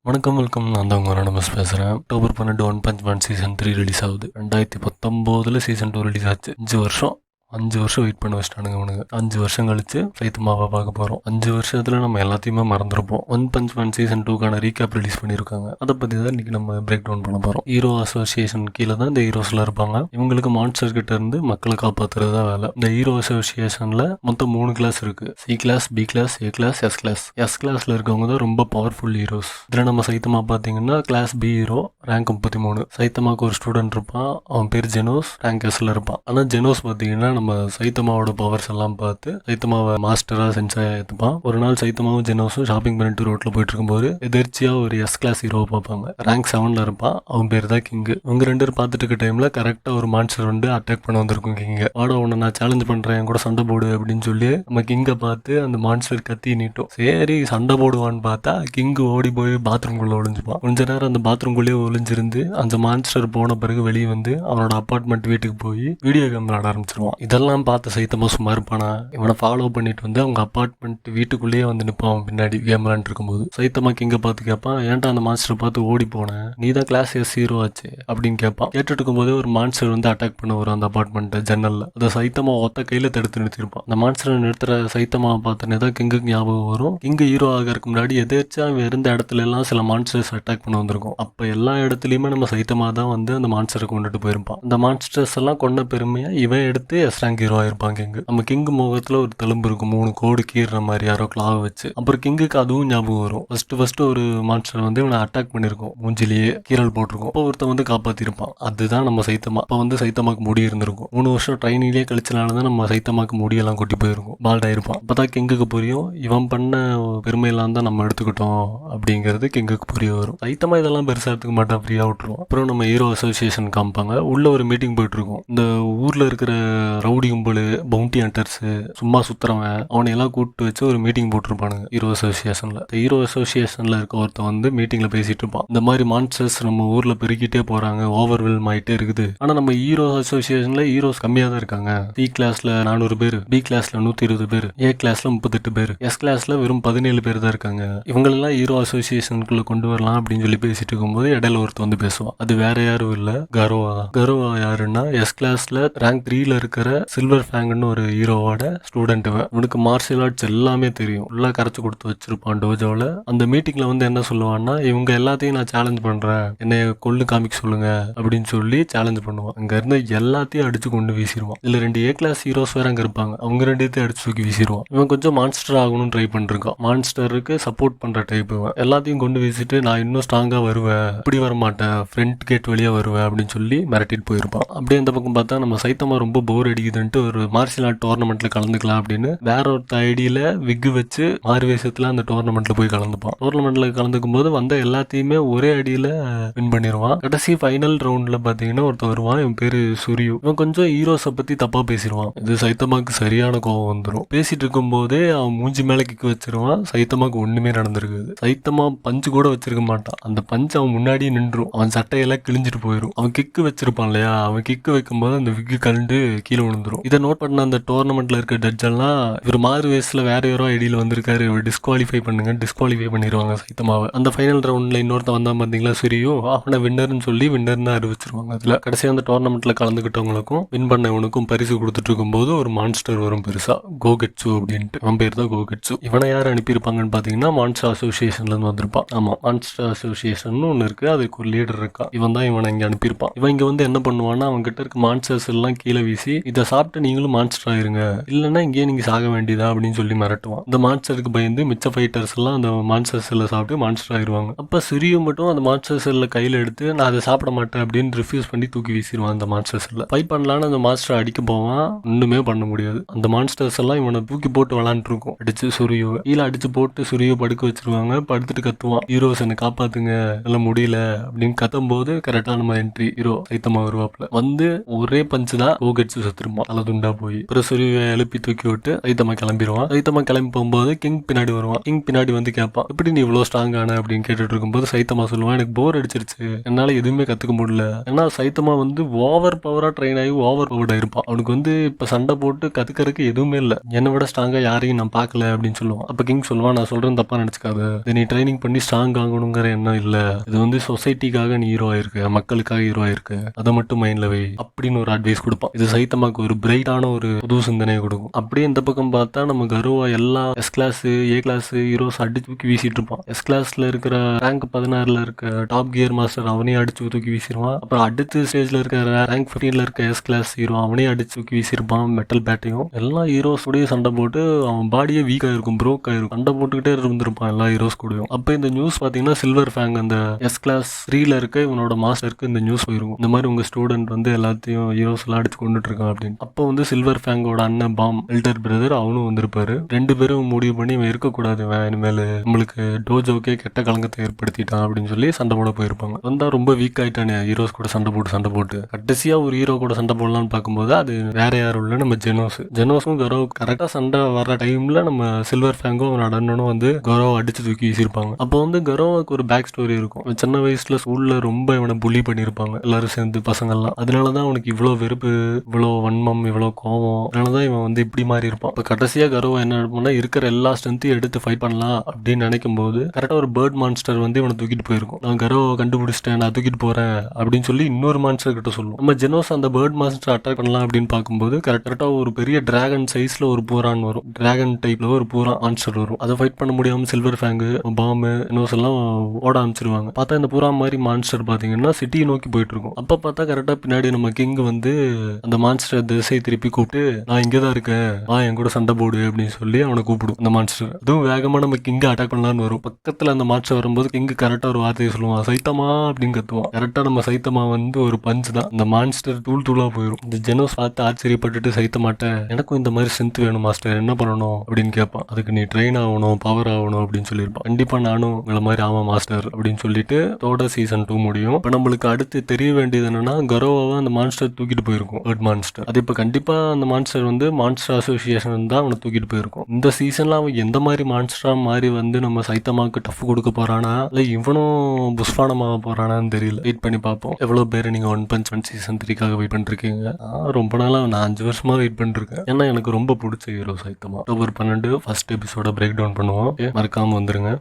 வணக்கம் வெல்கம். நான் தான் உங்கள் ரனமஸ் பேசுகிறேன். October 12 one punch man season 3 release ஆகுது. 2019 சீசன் 2 ரிலீஸ் ஆச்சு. 5 வருஷம் வெயிட் பண்ண வச்சிட்டானுங்க அவனுங்க. 5 வருஷம் கழிச்சு சைத்தமாவை பார்க்க போகிறோம். 5 வருஷத்தில் நம்ம எல்லாத்தையுமே மறந்துருப்போம். ஒன் பஞ்ச் மேன் சீசன் 2க்கான ரீகேப் ரிலீஸ் பண்ணியிருக்காங்க. அதை பற்றி தான் இன்றைக்கி நம்ம பிரேக் டவுன் பண்ண போகிறோம். ஹீரோ அசோசியேஷன் கீழே தான் இந்த ஹீரோஸ்லாம் இருப்பாங்க. இவங்களுக்கு மான்ஸ்டர் கிட்ட இருந்து மக்களை காப்பாற்றுறது தான் வேலை. இந்த ஹீரோ அசோசியேஷனில் மொத்தம் 3 கிளாஸ் இருக்குது. C class, B class, A class, S class. S கிளாஸில் இருக்கவங்க தான் ரொம்ப பவர்ஃபுல் ஹீரோஸ். இதில் நம்ம சைத்தமா பார்த்தீங்கன்னா கிளாஸ் பி ஹீரோ, ரேங்க் 33. சைத்தமாவுக்கு ஒரு ஸ்டூடெண்ட் இருப்பான், அவன் பேர் ஜெனோஸ், ரேங்க் எஸ்ல இருப்பான். ஆனால் ஜெனோஸ் பார்த்தீங்கன்னா நம்ம சைத்தமாவோட பவர்ஸ் எல்லாம் பார்த்து சைத்தமாவை மாஸ்டரா செஞ்சா ஏற்றுப்பான். ஒரு நாள் சைத்தமாவும் ஜெனோஸும் ஷாப்பிங் பண்ணிட்டு ரோட்ல போயிட்டு இருக்கும்போது எதிர்ச்சியா ஒரு எஸ் கிளாஸ் ஹீரோவை பார்ப்பாங்க. ரேங்க் 7ல இருப்பான், அவன் பேர் தான் கிங். இவங்க 2 பேரும் பார்த்துட்டு இருக்க டைம்ல கரெக்டா ஒரு மான்ஸ்டர் வந்து அட்டாக் பண்ண வந்திருக்கும் கிங்க. வாடா உன்னை நான் சேலஞ்ச் பண்றேன், என் கூட சண்டை போடு அப்படின்னு சொல்லி நம்ம கிங்கை பார்த்து அந்த மான்ஸ்டர் கத்தி நீட்டும். சரி சண்டை போடுவான்னு பார்த்தா கிங் ஓடி போய் பாத்ரூம்குள்ள ஒளிஞ்சுப்பான். கொஞ்ச நேரம் அந்த பாத்ரூம்குள்ளேயே ஒளிஞ்சிருந்து அந்த மான்ஸ்டர் போன பிறகு வெளியே வந்து அவனோட அப்பார்ட்மெண்ட் வீட்டுக்கு போய் வீடியோ கேம் விளாட ஆரம்பிச்சிருவான். இதெல்லாம் பார்த்த சைத்தமா சும்மா இருப்பானா? இவனை ஃபாலோ பண்ணிட்டு வந்து அவங்க அப்பார்ட்மெண்ட் வீட்டுக்குள்ளேயே வந்து நிற்பான் பின்னாடி கேம் விளாண்டு இருக்கும்போது. சைத்தமா கிங்க பார்த்து கேட்பான், ஏன்டா அந்த மான்ஸ்டர் பார்த்து ஓடி போனேன், நீ தான் கிளாஸ் எஸ் ஹீரோ ஆச்சு அப்படின்னு கேட்பான். கேட்டுட்டு இருக்கும்போதே ஒரு மான்ஸ்டர் வந்து அட்டாக் பண்ண வரும் அந்த அப்பார்ட்மெண்ட் ஜன்னல்ல. அதை சைத்தமா ஒத்த கையில தடுத்து நிறுத்திருப்பான். அந்த மான்ஸ்டரை நிறுத்துற சைத்தமா பார்த்தனே தான் கிங்குக்கு ஞாபகம் வரும். கிங்கு ஹீரோ ஆகிறதுக்கு முன்னாடி எதேர்ச்சா அவன் இருந்த இடத்துல எல்லாம் சில மான்ஸ்டர்ஸ் அட்டாக் பண்ண வந்திருக்கும். அப்ப எல்லா இடத்துலயுமே நம்ம சைத்தமா தான் வந்து அந்த மான்ஸ்டரை கொண்டுட்டு போயிருப்பான். அந்த மான்ஸ்டர்ஸ் எல்லாம் கொண்ட பெருமையா இவன் எடுத்து எஸ் ரேங்க் ஹீரோ ஆயிருப்பான் கிங்கு. நம்ம கிங் முகத்துல ஒரு தழும்பு இருக்கும், 3 கோடு கீறுற மாதிரி யாரோ கிளாவ் வச்சு. அப்புறம் கிங்குக்கு அதுவும் ஞாபகம் வரும். ஃபர்ஸ்ட் ஒரு மான்ஸ்டர் வந்து இவனை அட்டாக் பண்ணிருக்கும், மூஞ்சிலேயே கீரல் போட்டிருக்கும். அப்போ ஒருத்தன் வந்து காப்பாத்திருப்பான். அதுதான் நம்ம சைத்தமா. அப்ப வந்து சைத்தமாக்கு முடி இருந்திருக்கும். 3 வருஷம் ட்ரைனிங்லேயே கழிச்சனாலதான் நம்ம சைத்தமாக்கு முடியெல்லாம் கொட்டி போயிருக்கும், பால்ட் ஆயிருப்பான். அப்பதான் கிங்குக்கு புரியும், இவன் பண்ண பெருமையெல்லாம் தான் நம்ம எடுத்துக்கிட்டோம் அப்படிங்கிறது கிங்குக்கு புரிய வரும். சைத்தமா இதெல்லாம் பெருசா எடுத்துக்க மாட்டான், ஃப்ரீயா விட்டுருவோம். அப்புறம் நம்ம ஹீரோ அசோசியேஷன் காமிப்பாங்க. உள்ள ஒரு மீட்டிங் போயிட்டு இருக்கும். இந்த ஊர்ல இருக்கிற ரவுடி கும்பல், பவுண்டி ஹண்டர்ஸ், சும்மா சுத்துறவன், அவனை எல்லாம் கூப்பிட்டு வச்சு ஒரு மீட்டிங் போட்டிருப்பானுங்க ஹீரோ அசோசியேஷன்ல. ஹீரோ அசோசியேஷன்ல இருக்க ஒருத்தன் வந்து மீட்டிங்ல பேசிட்டு இருப்பான். இந்த மாதிரி மான்ஸ்டர்ஸ் நம்ம ஊர்ல பெருக்கிட்டே போறாங்க, ஓவர்வெல்ம் ஆயிட்டே இருக்குது. ஆனா நம்ம ஹீரோ அசோசியேஷன்ல ஹீரோஸ் கம்மியா தான் இருக்காங்க. சி கிளாஸ்ல 400 பேர், பி கிளாஸ்ல 120 பேர், ஏ கிளாஸ்ல 38 பேர், எஸ் கிளாஸ்ல வெறும் 17 பேர் தான் இருக்காங்க. இவங்களெல்லாம் ஹீரோ அசோசியேஷனுக்குள்ள கொண்டு வரலாம் அப்படின்னு சொல்லி பேசிட்டு இருக்கும்போது இடையில ஒருத்தர் வந்து பேசுவான். அது வேற யாரும் இல்ல, கரோவா தான். கரோவா யாருன்னா எஸ் கிளாஸ்ல ரேங்க் 3ல இருக்கிற சில்வர் ஃபேங்னு ஒரு ஹீரோவோட ஸ்டூடெண்ட். இவனுக்கு மார்ஷியல் ஆர்ட்ஸ் எல்லாமே தெரியும், ஃபுல்லா கரைச்சு கொடுத்து வச்சிருப்பான் டோஜோல. அந்த மீட்டிங்ல வந்து என்ன சொல்லுவான்னா, இவங்க எல்லாத்தையும் நான் சேலஞ்ச் பண்றேன், என்னைய கொள்ளு காமிக்க சொல்லுங்க அப்படின்னு சொல்லி சேலஞ்ச் பண்ணுவான். அங்க இருந்து எல்லாத்தையும் அடிச்சு கொண்டு வீசிடுவான். இதுல 2 ஏ கிளாஸ் ஹீரோஸ் வேற அங்க இருப்பாங்க, அவங்க 2 அடிச்சு தூக்கி வீசிடுவான். இவன் கொஞ்சம் மான்ஸ்டர் ஆகணும்னு ட்ரை பண்ணிருக்கான். மான்ஸ்டருக்கு சப்போர்ட் பண்ற டைப். இவன் எல்லாத்தையும் கொண்டு வீசிட்டு நான் இன்னும் ஸ்ட்ராங்கா வருவேன், இப்படி வர மாட்டேன், ஃப்ரண்ட் கேட் வழியா வருவேன் அப்படின்னு சொல்லி மிரட்டிட்டு போயிருப்பான். அப்படியே அந்த பக்கம் பார்த்தா நம்ம சைத்தமா ரொம்ப போர் அடிக்குதுன்ட்டு ஒரு மார்ஷியல் ஆர்ட் டோர்னமெண்ட்ல கலந்துக்கலாம் அப்படின்னு வேற ஒரு ஐடியில விக்கு வச்சு மாறு வேஷத்துல அந்த டோர்னமெண்ட்ல போய் கலந்துப்பான். டோர்னமெண்ட்ல கலந்துக்கும் போது வந்த எல்லாத்தையுமே ஒரே அடியில வின் பண்ணிடுவான். கடைசி ஃபைனல் ரவுண்ட்ல பாத்தீங்கன்னா ஒருத்தன் வருவான், இவன் பேரு சூரியு. இவன் கொஞ்சம் ஹீரோஸை பத்தி தப்பா பேசிடுவான். இது சைத்தமாக்கு சரியான கோவம் வந்துடும். பேசிட்டு இருக்கும் போதே அவன் மூஞ்சி மேல கிக்கு வச்சிருவான். சைத்தமாக்கு ஒண்ணுமே நடந்திருக்குது. சைத்தமா பஞ்சு கூட வச்சிருக்க மாட்டான். அந்த பஞ்சு அவன் முன்னாடியே நின்றும், அவன் சட்டையெல்லாம் கிழிஞ்சிட்டு போயிடும். அவன் கிக்கு வச்சிருப்பான் இல்லையா, அவன் கிக்கு வைக்கும் போது அந்த விக்கு கலண்டு கீழே விழுந்துரும். இதை நோட் பண்ண அந்த டோர்னமெண்ட்ல இருக்க ஜட்ஜ் எல்லாம், இவர் மாறு வயசுல வேற யாரோ ஐடியில வந்திருக்காரு, இவர் டிஸ்குவாலிஃபை பண்ணுங்க, டிஸ்குவாலிஃபை பண்ணிடுவாங்க சைத்தமாவை. அந்த ஃபைனல் ரவுண்ட்ல இன்னொருத்த வந்தா பாத்தீங்களா சூரியோ, அவனை வின்னர்னு சொல்லி வின்னர்னு அறிவிச்சிருவாங்க. அதுல கடைசியா அந்த டோர்னமெண்ட்ல கலந்துகிட்டவங்களுக்கும் வின் பண்ணவனுக்கும் பரிசு கொடுத்துட்டு இருக்கும்போது ஒரு மான்ஸ்டர் வரும் பெருசா, கோகெட்சு அப்படின்ட்டு. அவன் பேர் தான் கோகெட்சு. இவனை யார் அனுப்பியிருப்பாங்கன்னு பாத்தீங்கன்னா மான்ஸ்டர் அசோசியேஷன்ல இருந்து வந்திருப்பான். ஆமா, மான்ஸ்டர் அசோசியேஷன் ஒன்னு இருக்கு, அதுக்கு ஒரு லீடர் இருக்கா. இவன் தான் இவனை இங்க அனுப்பியிருப்பான். இவன் இங்க வந்து என்ன பண்ணுவான்னா, அவன் கிட்ட இருக்க மான்ஸ்டர்ஸ் எல்லாம் கீழே வீசி, இதை சாப்பிட்டு நீங்களும் மான்ஸ்டர் ஆயிருங்க, இல்லைன்னா இங்கேயே நீங்க சாக வேண்டியதா அப்படின்னு சொல்லி மிரட்டுவான். இந்த மான்ஸ்டருக்கு பயந்து மிச்ச ஃபைட்டர்ஸ் எல்லாம் அந்த மான்ஸ்டர் செல்லை சாப்பிட்டு மான்ஸ்டர் ஆயிருவாங்க. அப்ப சிரியு மட்டும் அந்த மான்ஸ்டர் செல்லை கையில எடுத்து நான் அதை சாப்பிட மாட்டேன் அப்படின்னு ரிஃப்யூஸ் பண்ணி தூக்கி வீசிடுவான். அந்த மான்ஸ்டர் செல்லை ஃபைட் பண்ணலான்னு அந்த மான்ஸ்டர் அடிக்க போவான், ஒண்ணுமே பண்ண முடியாது. அந்த மான்ஸ்டர்ஸ் எல்லாம் இவனை தூக்கி போட்டு விளாண்டு இருக்கும், அடிச்சு சுரியோவை கீழே அடிச்சு போட்டு சுரியோ படுக்க வச்சிருவாங்க. படுத்துட்டு கத்துவான், ஹீரோஸ் என்ன காப்பாத்துங்க, எல்லாம் முடியல அப்படின்னு கத்தும் போது கரெக்டா நம்ம என்ட்ரி ஹீரோ சைத்தமா வருவாப்ல. வந்து ஒரே பஞ்சு தான் கோகெட்சு செத்துருப்பான். சும்மா தலை துண்டா போய் அப்புறம் சுருவியை எழுப்பி தூக்கி விட்டு சைத்தமா கிளம்பிடுவான். சைத்தமா கிளம்பி போகும்போது கிங் பின்னாடி வருவான். கிங் பின்னாடி வந்து கேட்பான், எப்படி நீ இவ்வளவு ஸ்ட்ராங் ஆன அப்படின்னு கேட்டுட்டு இருக்கும்போது சைத்தமா சொல்லுவான், எனக்கு போர் அடிச்சிருச்சு, என்னால எதுவுமே கத்துக்க முடியல. ஏன்னா சைத்தமா வந்து ஓவர் பவரா ட்ரெயின் ஆகி ஓவர் பவர்டா இருப்பான். அவனுக்கு வந்து இப்ப சண்டை போட்டு கத்துக்கிறதுக்கு எதுவுமே இல்லை, என்னை விட ஸ்ட்ராங்கா யாரையும் நான் பார்க்கல அப்படின்னு சொல்லுவான். அப்ப கிங் சொல்லுவான், நான் சொல்றேன் தப்பா நினைச்சுக்காத, நீ ட்ரைனிங் பண்ணி ஸ்ட்ராங் ஆகணுங்கிற எண்ணம் இல்ல, இது வந்து சொசைட்டிக்காக நீ ஹீரோ ஆயிருக்கு, மக்களுக்காக ஹீரோ ஆயிருக்கு, அதை மட்டும் மைண்ட்ல வை அப்படின்னு ஒரு அட்வைஸ் கொடுப்பான். இது சைத்தமாக்கு ஒரு பிரைட்டான ஒரு புது சிந்தனையை கொடுக்கும். அப்படியே இந்த பக்கம் பார்த்தா நம்ம கருவா எல்லா S class A class heroes அடிச்சு தூக்கி வீசிட்டு இருப்பான். எஸ் கிளாஸ்ல இருக்கிற ரேங்க் 16ல இருக்க டாப் கியர் மாஸ்டர் அவனையும் அடிச்சு தூக்கி வீசிடுவான். அப்புறம் அடுத்த ஸ்டேஜ்ல இருக்க ரேங்க் 15ல இருக்க எஸ் கிளாஸ் ஹீரோ அவனையும் அடிச்சு தூக்கி வீசிருப்பான் மெட்டல் பேட்டையும். எல்லா ஹீரோஸ் கூடயும் சண்டை போட்டு அவன் பாடியே வீக் ஆயிருக்கும், ப்ரோக் ஆயிருக்கும், சண்டை போட்டுக்கிட்டே இருந்திருப்பான் எல்லா ஹீரோஸ் கூடயும். அப்ப இந்த நியூஸ் பாத்தீங்கன்னா சில்வர் ஃபேங் அந்த எஸ் கிளாஸ் 3ல இருக்க இவனோட மாஸ்டருக்கு இந்த நியூஸ் போயிருக்கும், இந்த மாதிரி உங்க ஸ்டூடெண்ட் வந்து எல்லாத்தையும் ஹீரோஸ் எல்லாம் அடிச்சு கொண்டுட்டு இருக்கான் அப்படின்னு. அப்போ வந்து சில்வர் ஃபேங்கோட அண்ணன் பாம் எல்டர் பிரதர் அவனும் வந்திருப்பாரு. ரெண்டு பேரும் முடிவு பண்ணி இவன் இருக்கக்கூடாது, இனிமேல் நம்மளுக்கு டோஜோக்கே கெட்ட கலங்கத்தை ஏற்படுத்திட்டான் அப்படின்னு சொல்லி சண்டை போட போயிருப்பாங்க. வந்தா ரொம்ப வீக் ஆயிட்டானே ஹீரோஸ் கூட சண்டை போட்டு கடைசியா ஒரு ஹீரோ கூட சண்டை போடலாம்னு பார்க்கும்போது அது வேற யாரும் இல்லை, நம்ம ஜெனோஸும் கரோ கரெக்டா சண்டை வர்ற டைம்ல நம்ம சில்வர் ஃபேங்கும் அவன் அண்ணனும் வந்து கரோ அடிச்சு தூக்கி வீசிருப்பாங்க. அப்போ வந்து கரோவுக்கு ஒரு பேக் ஸ்டோரி இருக்கும். சின்ன வயசுல ஸ்கூல்ல ரொம்ப இவனை புள்ளி பண்ணிருப்பாங்க எல்லாரும் சேர்ந்து பசங்கள்லாம். அதனாலதான் அவனுக்கு இவ்வளவு வெறுப்பு, இவ்வளவு வன்மம், இவ்வளவு கோவம். அதனாலதான் இவன் வந்து இப்படி மாறி இருப்பான். இப்ப கடைசியா கரோவை என்ன பண்ணா இருக்கிற எல்லா ஸ்ட்ரென்த்தையும் எடுத்து ஃபைட் பண்ணலாம் அப்படின்னு நினைக்கும் போது கரெக்டா ஒரு பேர்ட் மான்ஸ்டர் வந்து இவனை தூக்கிட்டு போயிருக்கும். நான் கரோவை கண்டுபிடிச்சிட்டேன், நான் தூக்கிட்டு போறேன் அப்படின்னு சொல்லி இன்னொரு மான்ஸ்டர் கிட்ட சொல்லுவோம். நம்ம ஜெனோஸ் அந்த பேர்ட் மான்ஸ்டர் அட்டாக் பண்ணலாம் அப்படின்னு பார்க்கும்போது கரெக்டா ஒரு பெரிய டிராகன் சைஸ்ல ஒரு பூரான் வரும், டிராகன் டைப்ல ஒரு பூரா மான்ஸ்டர் வரும். அதை ஃபைட் பண்ண முடியாம சில்வர் ஃபேங்கு பாம்பு ஜெனோஸ் எல்லாம் ஓட ஆரம்பிச்சிருவாங்க. பார்த்தா இந்த பூரா மாதிரி மான்ஸ்டர் பாத்தீங்கன்னா சிட்டியை நோக்கி போயிட்டு இருக்கும். அப்ப பார்த்தா கரெக்டா பின்னாடி நம்ம கிங் வந்து அந்த மான்ஸ்டர் திசை திருப்பி கூப்பிட்டு, நான் இங்கதான் இருக்கேன், என் கூட சண்டை போடு அப்படின்னு சொல்லி அவனை கூப்பிடும் அந்த மான்ஸ்டர். அதுவும் வேகமா நம்ம கிங்க அட்டாக் பண்ணலான்னு வரும். பக்கத்துல அந்த மான்ஸ்டர் வரும்போது கிங் கரெக்டா ஒரு வார்த்தையை சொல்லுவான், சைத்தமா அப்படின்னு கத்துவான். கரெக்டா நம்ம சைத்தமா வந்து ஒரு பஞ்ச் தான், அந்த மான்ஸ்டர் தூளா போயிடும். இந்த ஜெனோஸ் பார்த்து ஆச்சரியப்பட்டுட்டு சைத்தமாட்ட, எனக்கும் இந்த மாதிரி ஸ்ட்ரென்த் வேணும் மாஸ்டர், என்ன பண்ணணும் அப்படின்னு கேட்பான். அதுக்கு நீ ட்ரெயின் ஆகணும், பவர் ஆகணும் அப்படின்னு சொல்லியிருப்பான். கண்டிப்பா நானும் உங்களை மாதிரி ஆமா மாஸ்டர் அப்படின்னு சொல்லிட்டு தோட சீசன் 2 முடியும். இப்ப நம்மளுக்கு அடுத்து தெரிய வேண்டியது என்னன்னா, கரோவாவை அந்த மான்ஸ்டர் தூக்கிட்டு போயிருக்கும், பேர்ட் மான்ஸ்டர். அது இப்ப கண்டிப்பா அந்த மான்ஸ்டர் வந்து மான்ஸ்டர் அசோசியேஷன் தான் அவனை தூக்கிட்டு போயிருக்கும். இந்த சீசன்ல அவன் எந்த மாதிரி மான்ஸ்டரா மாதிரி வந்து நம்ம சைத்தமாக்கு டஃப் கொடுக்க போறானா இல்ல இவனும் புஷ்பானமாக போறானான்னு தெரியல. வெயிட் பண்ணி பார்ப்போம். எவ்வளவு பேர் நீங்க ஒன் பஞ்ச் மேன் சீசன் 3க்காக வெயிட் பண்ணிருக்கீங்க? ரொம்ப நாளா நான் 5 வருஷமா வெயிட் பண்ணிருக்கேன். ஏன்னா எனக்கு ரொம்ப பிடிச்ச ஹீரோ சைத்தமா. அக்டோபர் 12 ஃபர்ஸ்ட் எபிசோட பிரேக் டவுன் பண்ணுவோம். மறக்காம வந்துருங்க.